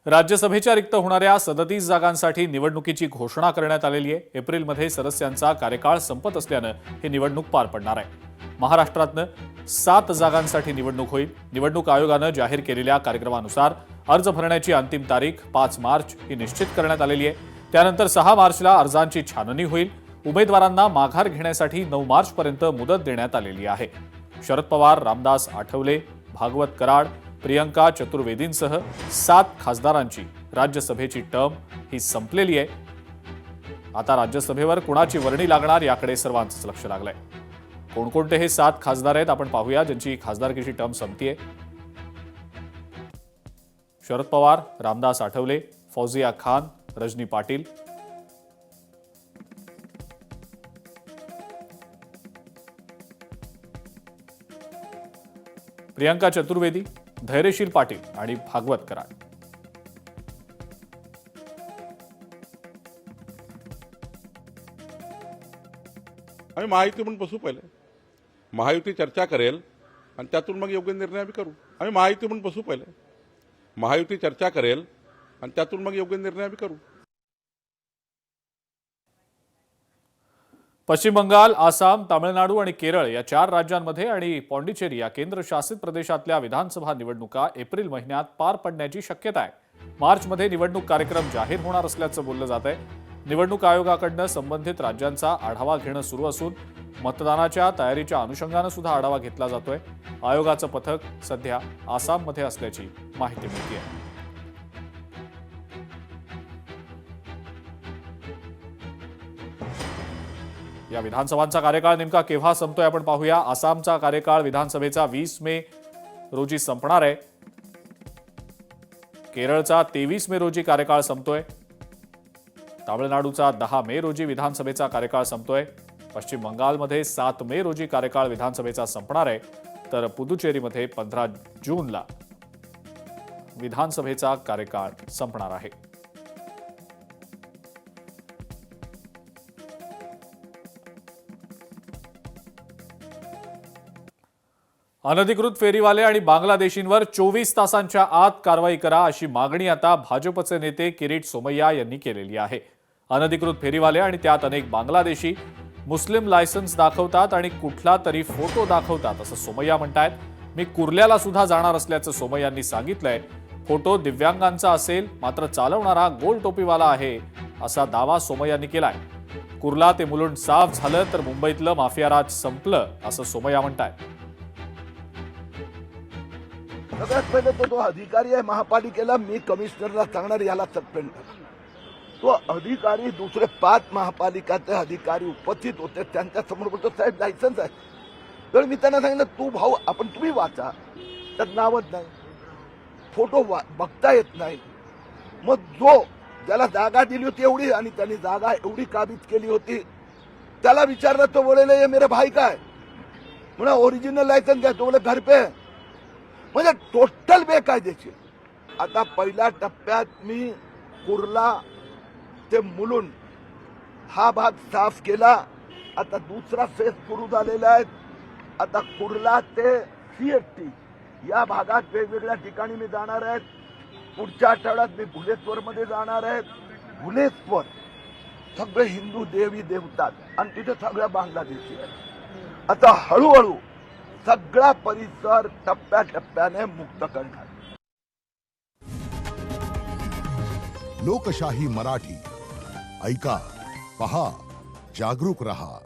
राज्यसभेच्या रिक्त होणाऱ्या 37 जागांसाठी निवडणुकीची घोषणा करण्यात आलेली आहे। एप्रिलमध्ये सदस्यांचा कार्यकाळ संपत असल्यानं ही निवडणूक पार पडणार आहे। महाराष्ट्रातनं 7 जागांसाठी निवडणूक होईल। निवडणूक आयोगानं जाहीर केलेल्या कार्यक्रमानुसार अर्ज भरण्याची अंतिम तारीख 5 मार्च ही निश्चित करण्यात आलेली आहे। त्यानंतर 6 मार्चला अर्जांची छाननी होईल। उमेदवारांना माघार घेण्यासाठी 9 मार्चपर्यंत मुदत देण्यात आलेली आहे। शरद पवार, रामदास आठवले, भागवत कराड, प्रियंका चतुर्वेदींसह 7 खासदारांची राज्यसभेची टर्म ही संपलेली आहे। आता राज्यसभेवर कुणाची वर्णी लागणार याकडे सर्वांचंच लक्ष लागलंय। कोणकोणते हे 7 खासदार आहेत आपण पाहूया ज्यांची खासदारकीची टर्म संपतीये। शरद पवार, रामदास आठवले, फौजिया खान, रजनी पाटील, प्रियंका चतुर्वेदी, धैर्यशील पाटील आणि भागवत कराड। आम्ही महायुती म्हणून बसू पहिले, महायुती चर्चा करेल आणि त्यातून मग योग्य निर्णय आम्ही करू। आम्ही महायुती म्हणून बसू पहिले, महायुती चर्चा करेल आणि त्यातून मग योग्य निर्णय आम्ही करू। पश्चिम बंगाल, आसाम, तामिळनाडू आणि केरळ या 4 राज्यांमध्ये आणि पॉंडिचेरी या केंद्रशासित प्रदेशातल्या विधानसभा निवडणुका एप्रिल महिन्यात पार पडण्याची शक्यता आहे। मार्चमध्ये निवडणूक कार्यक्रम जाहीर होणार असल्याचं बोललं जात आहे। निवडणूक आयोगाकडनं संबंधित राज्यांचा आढावा घेणं सुरू असून मतदानाच्या तयारीच्या अनुषंगानं सुद्धा आढावा घेतला जातोय। आयोगाचं पथक सध्या आसाममध्ये असल्याची माहिती मिळते आहे। या विधानसभांचा कार्यकाळ नेमका केव्हा संपतोय आपण पाहूया। आसामचा कार्यकाळ विधानसभेचा 20 मे रोजी संपणार आहे। केरळचा 23 मे रोजी कार्यकाळ संपतोय। तामिळनाडूचा 10 मे रोजी विधानसभेचा कार्यकाळ संपतोय। पश्चिम बंगालमध्ये 7 मे रोजी कार्यकाळ विधानसभेचा संपणार आहे, तर पुदुचेरीमध्ये 15 जूनला विधानसभेचा कार्यकाळ संपणार आहे। अनधिकृत फेरीवाले आणि बांगलादेशींवर 24 तासांच्या आत कारवाई करा अशी मागणी आता भाजपचे नेते किरीट सोमय्या यांनी केलेली आहे। अनधिकृत फेरीवाले आणि त्यात अनेक बांगलादेशी मुस्लिम लायसन्स दाखवतात आणि कुठला तरी फोटो दाखवतात असं सोमय्या म्हणतायत। मी कुर्ल्याला सुद्धा जाणार असल्याचं सोमय्यांनी सांगितलंय। फोटो दिव्यांगांचा असेल मात्र चालवणारा गोल टोपीवाला आहे असा दावा सोमय्यांनी केलाय। कुर्ला ते मुलुंड साफ झालं तर मुंबईतलं माफियाराज संपलं असं सोमय्या म्हणतायत। सगळ्यात पहिले तो अधिकारी आहे महापालिकेला, मी कमिशनरला सांगणार याला सस्पेंड करा। तो अधिकारी दुसरे 5 महापालिकाचे अधिकारी उपस्थित होते, त्यांच्या समोर बोलतो साहेब लायसन्स आहे। तर मी त्यांना सांगितलं तू भाऊ तुम्ही वाचा, त्यात नावच नाही, फोटो बघता येत नाही। मग जो ज्याला जागा दिली होती एवढी आणि त्यांनी जागा एवढी काबीज केली होती त्याला विचारलं तो बोलेले ये मेरे भाई का है, म्हणा ओरिजिनल लायसन्स घ्या, तो बोले घर पे। म्हणजे टोटल बेकायदेशीर। आता पहिल्या टप्प्यात मी कुर्ला ते मुलुंड हा भाग साफ केला, आता दुसरा फेज सुरू झालेला आहे। आता कुर्ला ते सीएसटी या भागात वेगवेगळ्या ठिकाणी मी जाणार आहे। पुढच्या आठवड्यात मी भुलेश्वर मध्ये जाणार आहे। भुलेश्वर सगळे हिंदू देवी देवतात आणि तिथे सगळ्या बांगलादेशी आहेत। आता हळूहळू सगळा परिसर टप्प्याटप्प्याने मुक्त करणार। लोकशाही मराठी ऐका, पहा, जागरूक रहा।